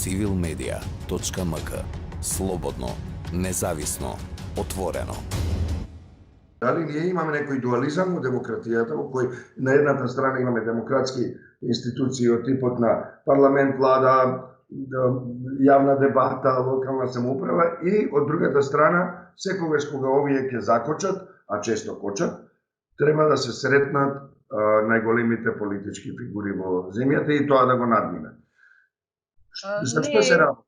civilmedia.mk. Слободно, независно, отворено. Дали ние имаме некој дуализам у демократијата во кој на едната страна имаме демократски институции од типот на парламент, влада, јавна дебата, локална самоуправа и од другата страна секогаш кога овие ќе закочат, а често кочат, треба да се сретнат најголемите политички фигури во земјата и тоа да го надминат. За што се работи?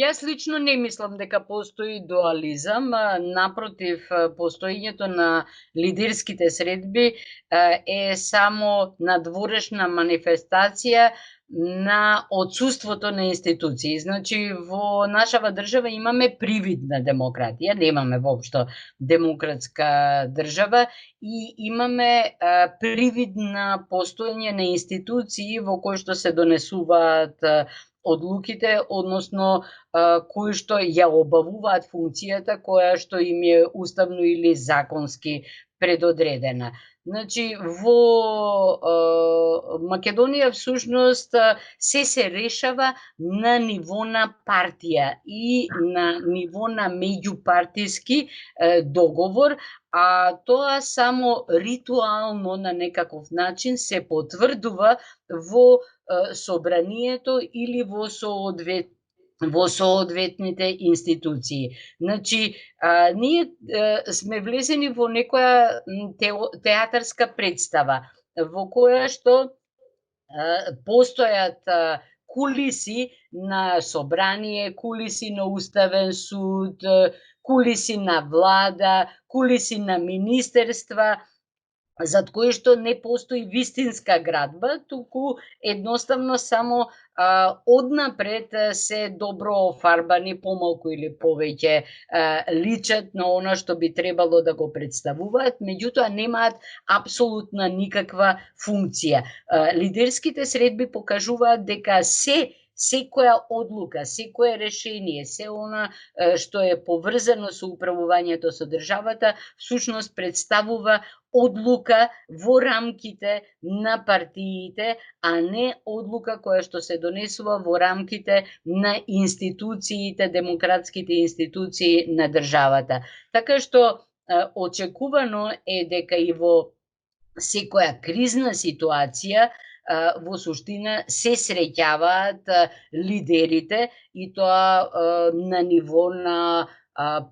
Јас лично не мислам дека постои дуализам, напротив, постоењето на лидерските средби е само надворешна манифестација на отсуството на институции. Значи, во нашава држава имаме привидна демократија, немаме воопшто демократска држава и имаме привидна постоење на институции во кои што се донесуваат одлуките, односно кои што ја обавуваат функцијата која што им е уставно или законски предодредена. Значи, во Македонија всушност се решава на ниво на партија и на ниво на меѓупартиски договор, а тоа само ритуално на некаков начин се потврдува во собранието или во соодветните институции. Значи, ние сме влезени во некоја театарска представа, во која што постојат кулиси на собрание, кулиси на Уставен суд, кулиси на влада, кулиси на министерства, зад кои што не постои вистинска градба, туку едноставно само однапред се добро офарбани, помалку или повеќе личат на она што би требало да го представуваат, меѓутоа немаат апсолутна никаква функција. Лидерските средби покажуваат дека секоја одлука, секое решение, се она што е поврзано со управувањето со државата, всушност представува одлука во рамките на партиите, а не одлука која што се донесува во рамките на институциите, демократските институции на државата. Така што очекувано е дека и во секоја кризна ситуација во суштина се среќаваат лидерите и тоа на ниво на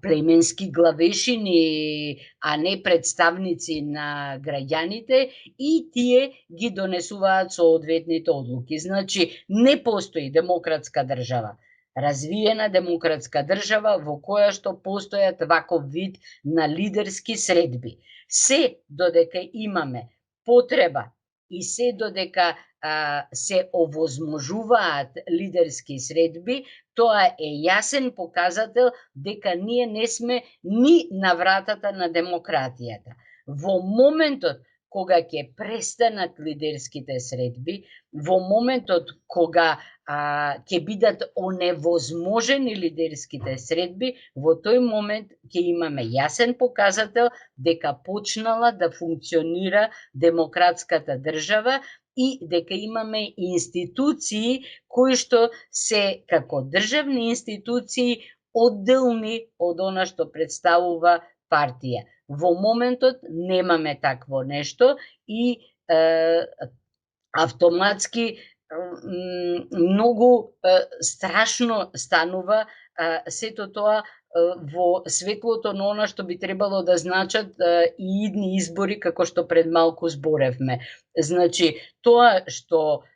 племенски главешини, а не представници на граѓаните, и тие ги донесуваат соодветните одлуки. Значи, не постои демократска држава, развиена демократска држава во која што постојат ваков вид на лидерски средби. Се додека имаме потреба и се додека се овозможуваат лидерски средби, тоа е јасен показател дека ние не сме ни на вратата на демократијата. Во моментот кога ќе престанат лидерските средби, во моментот кога ќе бидат оневозможени лидерските средби, во тој момент ќе имаме јасен показател дека почнала да функционира демократската држава и дека имаме институции кои што се како државни институции одделни од она што представува партија. Во моментот немаме такво нешто и автоматски многу страшно станува сето тоа во светлото на она што би требало да значат и идни избори, како што пред малку зборевме. Значи, тоа што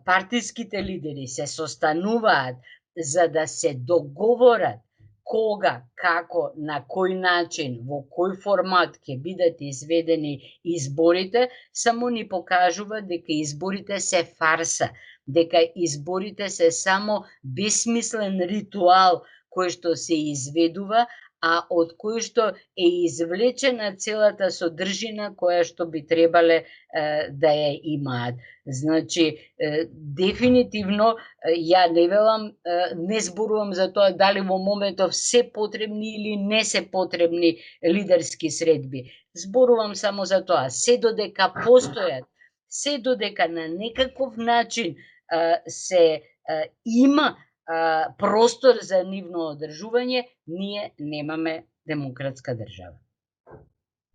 партиските лидери се состануваат за да се договорат кога, како, на кој начин, во кој формат ќе бидат изведени изборите, само ни покажува дека изборите се фарса, дека изборите се само бесмислен ритуал кој што се изведува, а од кој што е извлечена целата содржина која што би требале да ја имаат. Значи, дефинитивно, ја не велам, не зборувам за тоа дали во моментов се потребни или не се потребни лидерски средби. Зборувам само за тоа, се додека постојат, се додека на некаков начин се има простор за нивно одржување, ние немаме демократска држава.